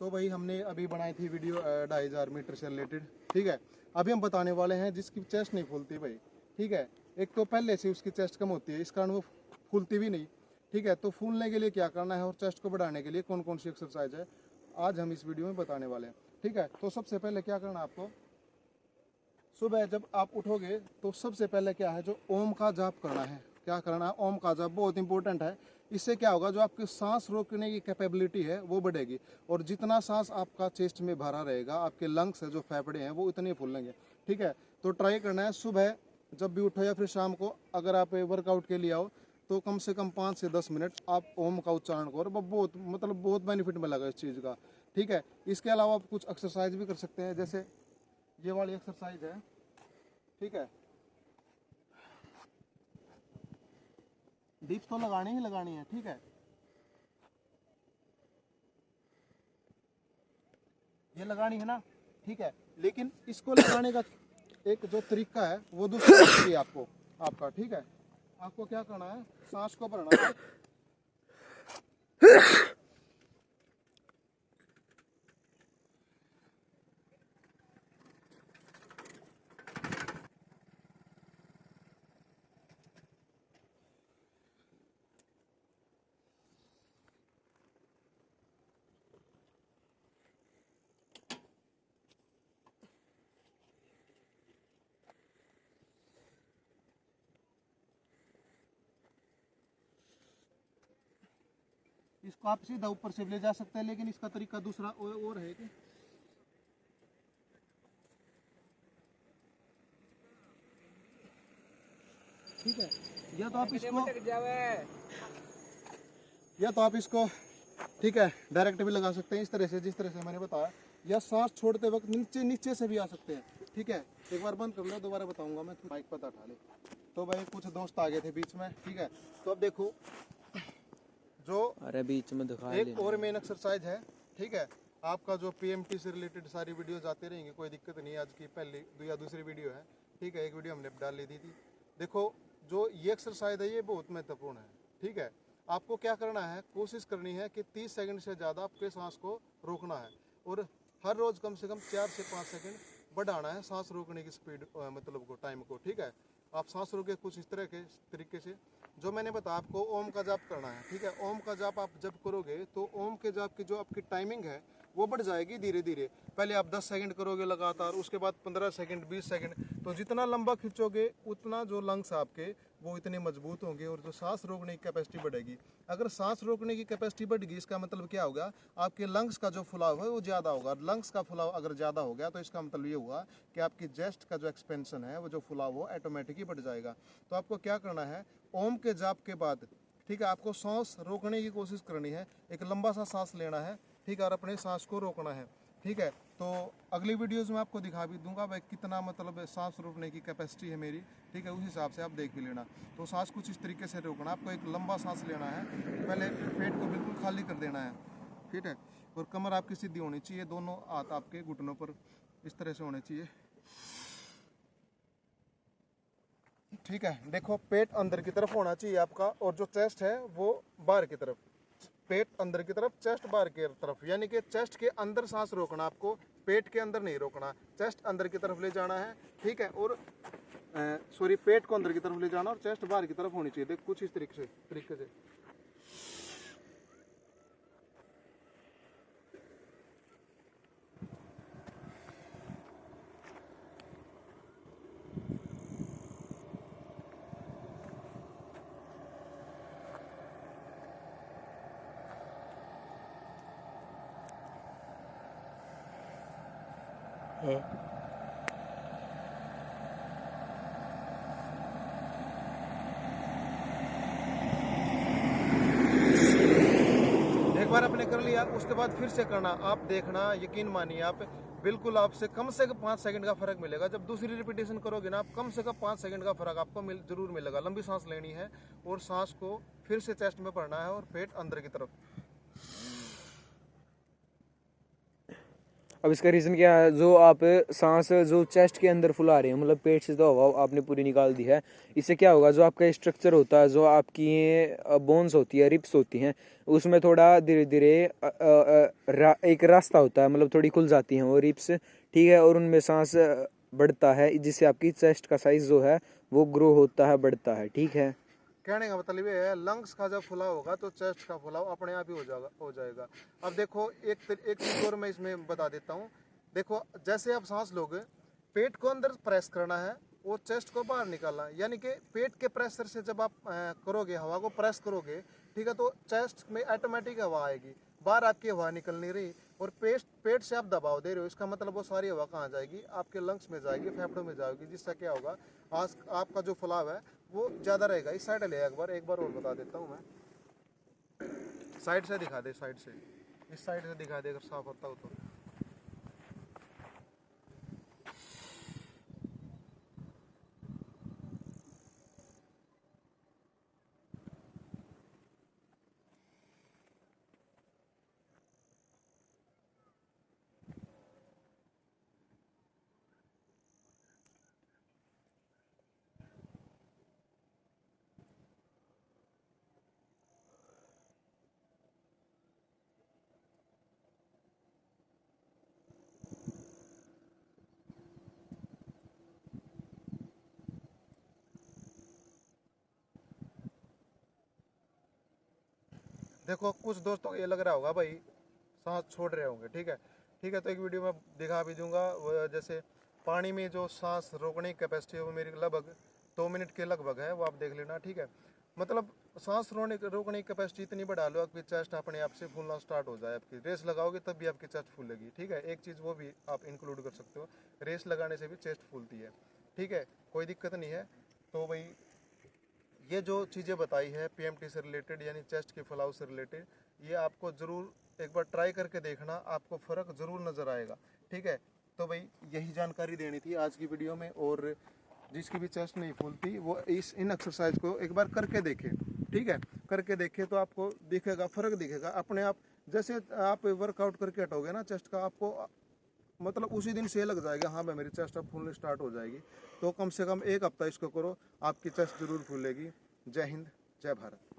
तो वही हमने अभी बनाई थी वीडियो 2500 मीटर से रिलेटेड। ठीक है, अभी हम बताने वाले हैं जिसकी चेस्ट नहीं फूलती भाई। ठीक है, एक तो पहले से उसकी चेस्ट कम होती है, इस कारण वो फूलती भी नहीं। ठीक है, तो फूलने के लिए क्या करना है और चेस्ट को बढ़ाने के लिए कौन कौन सी एक्सरसाइज है आज हम इस वीडियो में बताने वाले हैं। ठीक है, तो सबसे पहले क्या करना है आपको, सुबह जब आप उठोगे तो सबसे पहले क्या है, जो ओम का जाप करना है। क्या करना है, ओम का जाप बहुत इंपॉर्टेंट है। इससे क्या होगा, जो आपकी सांस रोकने की कैपेबिलिटी है वो बढ़ेगी, और जितना सांस आपका चेस्ट में भरा रहेगा, आपके लंग्स है जो फेफड़े हैं वो इतने फूलेंगे। ठीक है, तो ट्राई करना है सुबह जब भी उठो या फिर शाम को अगर आप वर्कआउट के लिए आओ तो कम से कम 5 से 10 मिनट आप ओम का उच्चारण करो। बहुत बेनिफिट मिलेगा इस चीज़ का। ठीक है, इसके अलावा आप कुछ एक्सरसाइज भी कर सकते हैं, जैसे ये वाली एक्सरसाइज है। ठीक है, डिप्स तो लगानी ही लगानी है। ठीक है, ये लगानी है ना। ठीक है, लेकिन इसको लगाने का एक जो तरीका है वो दूसरा चाहिए आपको आपका। ठीक है, आपको क्या करना है, सांस को भरना है। इसको आप सीधा ऊपर से भी ले जा सकते हैं, लेकिन इसका तरीका दूसरा और है कि ठीक है, या तो आप इसको ठीक है डायरेक्ट भी लगा सकते हैं इस तरह से, जिस तरह से मैंने बताया, या सांस छोड़ते वक्त नीचे नीचे से भी आ सकते हैं। ठीक है, एक बार बंद कर लो, दोबारा बताऊंगा मैं, माइक पता उठा ले। तो भाई कुछ दोस्त आ गए थे बीच में। ठीक है, तो अब देखो जो बीच में दिखा एक और मेन एक्सरसाइज है। ठीक है, आपका जो पीएमटी से रिलेटेड सारी वीडियोज आते रहेंगे, कोई दिक्कत नहीं है। आज की पहली या दूसरी वीडियो है। ठीक है, एक वीडियो हमने डाल ली थी। देखो जो ये एक्सरसाइज है ये बहुत महत्वपूर्ण है। ठीक है, आपको क्या करना है, कोशिश करनी है कि 30 सेकंड से ज़्यादा आपके सांस को रोकना है, और हर रोज़ कम से कम 4 से 5 सेकंड बढ़ाना है सांस रोकने की स्पीड, मतलब को टाइम को। ठीक है, आप सांस रोके कुछ इस तरह के तरीके से, जो मैंने बताया आपको ओम का जाप करना है। ठीक है, ओम का जाप आप जब करोगे तो ओम के जाप की जो आपकी टाइमिंग है वो बढ़ जाएगी धीरे धीरे। पहले आप 10 सेकंड करोगे लगातार, उसके बाद 15 सेकंड, 20 सेकंड। तो जितना लंबा खींचोगे उतना जो लंग्स आपके वो इतने मजबूत होंगे, और जो सांस रोकने की कैपेसिटी बढ़ेगी। अगर सांस रोकने की कैपेसिटी बढ़ गई, इसका मतलब क्या होगा, आपके लंग्स का जो फुलाव है वो ज़्यादा होगा। लंग्स का फुलाव अगर ज़्यादा हो गया तो इसका मतलब ये हुआ कि आपकी चेस्ट का जो एक्सपेंशन है, वो जो फुलाव वो ऑटोमेटिकली बढ़ जाएगा। तो आपको क्या करना है, ओम के जाप के बाद ठीक है आपको सांस रोकने की कोशिश करनी है, एक लंबा सा सांस लेना है। ठीक है, और अपने सांस को रोकना है। ठीक है, तो अगली वीडियोस में आपको दिखा भी दूंगा भाई कितना मतलब सांस रोकने की कैपेसिटी है मेरी। ठीक है, उस हिसाब से आप देख भी लेना। तो सांस कुछ इस तरीके से रोकना, आपको एक लंबा सांस लेना है, पहले पेट को बिल्कुल खाली कर देना है। ठीक है, और कमर आपकी सीधी होनी चाहिए, दोनों हाथ आपके घुटनों पर इस तरह से होने चाहिए। ठीक है, देखो पेट अंदर की तरफ होना चाहिए आपका, और जो चेस्ट है वो बाहर की तरफ। पेट अंदर की तरफ, चेस्ट बाहर की तरफ, यानी कि चेस्ट के अंदर सांस रोकना आपको, पेट के अंदर नहीं रोकना। चेस्ट अंदर की तरफ ले जाना है। ठीक है, और सॉरी पेट को अंदर की तरफ ले जाना और चेस्ट बाहर की तरफ होनी चाहिए। देख कुछ इस तरीके से। एक बार आपने कर लिया, उसके बाद फिर से करना। आप देखना, यकीन मानिए आप बिल्कुल, आपसे कम से कम 5 सेकंड का फर्क मिलेगा। जब दूसरी रिपीटेशन करोगे ना, आप कम से कम 5 सेकंड का फर्क आपको जरूर मिलेगा। लंबी सांस लेनी है और सांस को फिर से चेस्ट में भरना है और पेट अंदर की तरफ। अब इसका रीज़न क्या है, जो आप सांस जो चेस्ट के अंदर फुला रहे हैं, मतलब पेट से तो हवा आपने पूरी निकाल दी है, इससे क्या होगा, जो आपका स्ट्रक्चर होता है, जो आपकी बोन्स होती है, रिप्स होती हैं, उसमें थोड़ा धीरे धीरे एक रास्ता होता है, मतलब थोड़ी खुल जाती हैं वो रिप्स, ठीक है, और उनमें सांस बढ़ता है, जिससे आपकी चेस्ट का साइज जो है वो ग्रो होता है, बढ़ता है, ठीक है। कहने का मतलब ये है, लंग्स का जब फुलाव होगा तो चेस्ट का फुलाव अपने आप ही हो जाएगा। अब देखो एक चीज और मैं इसमें बता देता हूँ। देखो जैसे आप सांस लोगे, पेट को अंदर प्रेस करना है और चेस्ट को बाहर निकालना है, यानी कि पेट के प्रेशर से जब आप करोगे, हवा को प्रेस करोगे, ठीक है, तो चेस्ट में ऑटोमेटिक हवा आएगी, बाहर आपकी हवा निकल नहीं रही, और पेट से आप दबाव दे रहे हो, इसका मतलब वो सारी हवा कहाँ जाएगी, आपके लंग्स में जाएगी, फेफड़ों में जाएगी, जिससे क्या होगा, आज आपका जो फुलाव है वो ज़्यादा रहेगा। इस साइड ले एक बार और बता देता हूँ मैं। साइड से दिखा दे, साइड से, इस साइड से दिखा दे अगर साफ होता हो तो। देखो कुछ दोस्तों को ये लग रहा होगा भाई सांस छोड़ रहे होंगे, ठीक है, ठीक है, तो एक वीडियो में दिखा भी दूंगा। वो जैसे पानी में जो सांस रोकने की कैपेसिटी है वो मेरी लगभग 2 मिनट के लगभग है, वो आप देख लेना, ठीक है। मतलब सांस रोकने की कैपेसिटी इतनी बढ़ा लो आपकी चेस्ट अपने आप से फूलना स्टार्ट हो जाए, आपकी रेस लगाओगे तब भी आपकी चेस्ट फूलेगी, ठीक है। एक चीज़ वो भी आप इंक्लूड कर सकते हो, रेस लगाने से भी चेस्ट फूलती है, ठीक है, कोई दिक्कत नहीं है। तो भाई ये जो चीज़ें बताई है पीएमटी से रिलेटेड, यानी चेस्ट के फुलाव से रिलेटेड, ये आपको ज़रूर एक बार ट्राई करके देखना, आपको फ़र्क ज़रूर नज़र आएगा, ठीक है। तो भाई यही जानकारी देनी थी आज की वीडियो में, और जिसकी भी चेस्ट नहीं फूलती वो इन एक्सरसाइज को एक बार करके देखे, ठीक है, करके देखे तो आपको दिखेगा, फ़र्क दिखेगा अपने आप। जैसे आप वर्कआउट करके हटोगे ना चेस्ट का, आपको मतलब उसी दिन से लग जाएगा, हाँ भाई मेरी चेस्ट अब फूलने स्टार्ट हो जाएगी। तो कम से कम 1 हफ्ता इसको करो, आपकी चेस्ट जरूर फूलेगी। जय हिंद, जय भारत।